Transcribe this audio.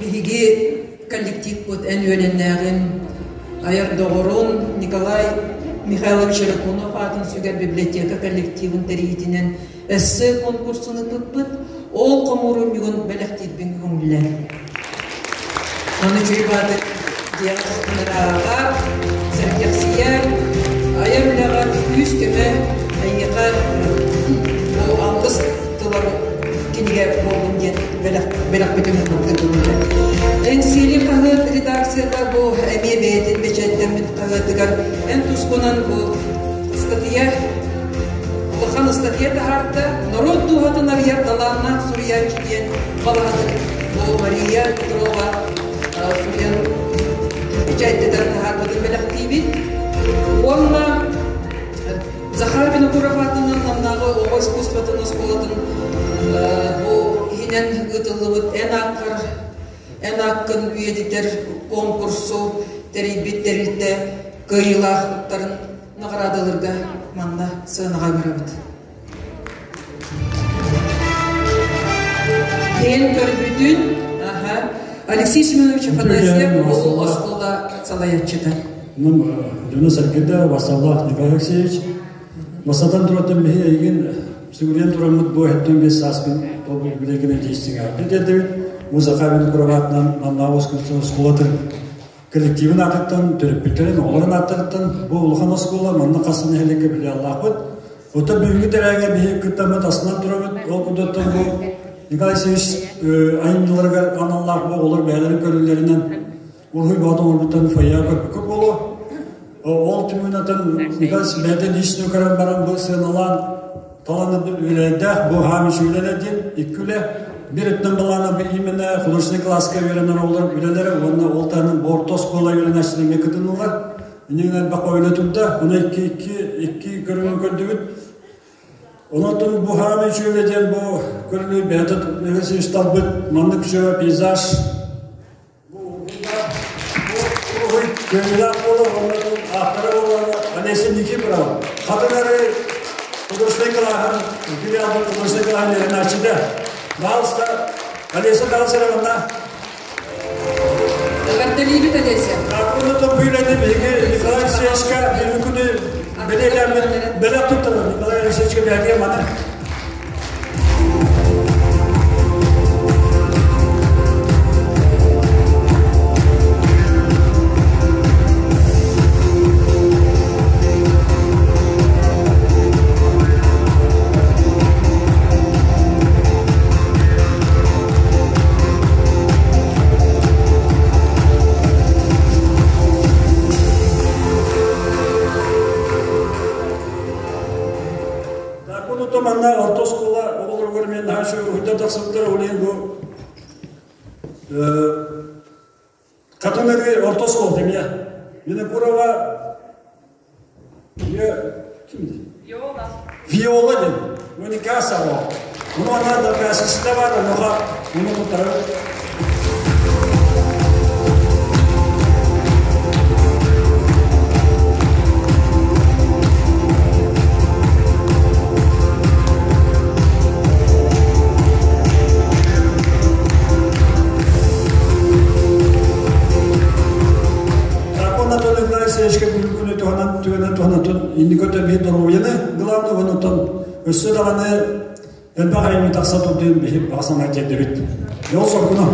биһиги коллектив бут эн үөненнäген Аяр Доғорун Николай Михайлович Ракунов атын сүгер библиотека коллективын тәритинен эссе конкурсыны туппыт, ол комуру мигон белектирбин көңүллер. Аны чуйбады диагностырага, серкексия, аярляга үз көмө айыга бу алгыс тылар киниге болгон ден белек бүтүн көңүллер. Энсили кагыт редакцияда бу эме бетин бечеттен кагытыгар эн тускунан бу статья Лахан статья тахарта народ дугатын арьяр даланна Сурьян чиден балагады бу Мария Петрова Сурьян бечеттен тахарбадын белектибит. Онна Захар Винокуров атынан намнагы ого искусствотын осколатын бу хинен гытылыбыт эн аккын үйедитер конкурсу терибиттерилте кыйылахтарын наградаларга манда сыйнага көрөбүт. Кен көрбүтүн Алексей Семенович Афанасьев бул осколда салаятчыда. Жана саркеда Васаллах Николай Алексеевич Масадан туратын бихи эгин сүгүрен турамыт бу хеттен бес саспин тобу билегине дейстиңа. Дедебит Музакабин Кураватнан Маннавос Скулатыр коллективин атыттан, төрөппүттерин оларын аттырыттан, бу улхан оскула манна касыны хелеке биле Аллахбыт. Ота бүгүнкү терәгә бихи кыттамыт асынан турабыт, ол кудоттан бу Николай Алексеевич айындыларга аналлах бу олар бәйлерин көрүлеринен улхуй баатың олбуттан фая көрпүкөп болу. Ол түмүнатын Николай бәден ишіне көрін баран бұл сыналан таланы үләдәк, бұл хамиш үләләден, иккілі bir etten balana bir imene художественный класска öğrenen olur ülelere onunla oltanın bortos kola öğrenişine mekadınlar. Ünlüler bak öyle tuttu. Ona iki görünüm gördük. Ondan bu hami şöyleden bu görünüyor beyatat nefesi İstanbul manlık şöyle peyzaj. Bu gönüller olur onların ahtarı olur. Annesi niki bravo. Kadınları художественный класс, filial художественный класс öğrenişinde. Балста, Алеса Далсаравна. Вертолиби Алеса. Акуната бүйләде беге Николай Алексеевичка бүгүнкү белелермен белек тутту. Николай Алексеевичка бәге мана. Kadınları orta skol değil mi ya? Yine buraya kimdi? Viola. Viola değil. Bu ne kasa var? Bunu anladım. Kasası da var. Bunu tutarım. Индикатор бит дороганы, главное вон өсө даганы элбагай метаксату ден бихип басана жетебит. Жол соркуна.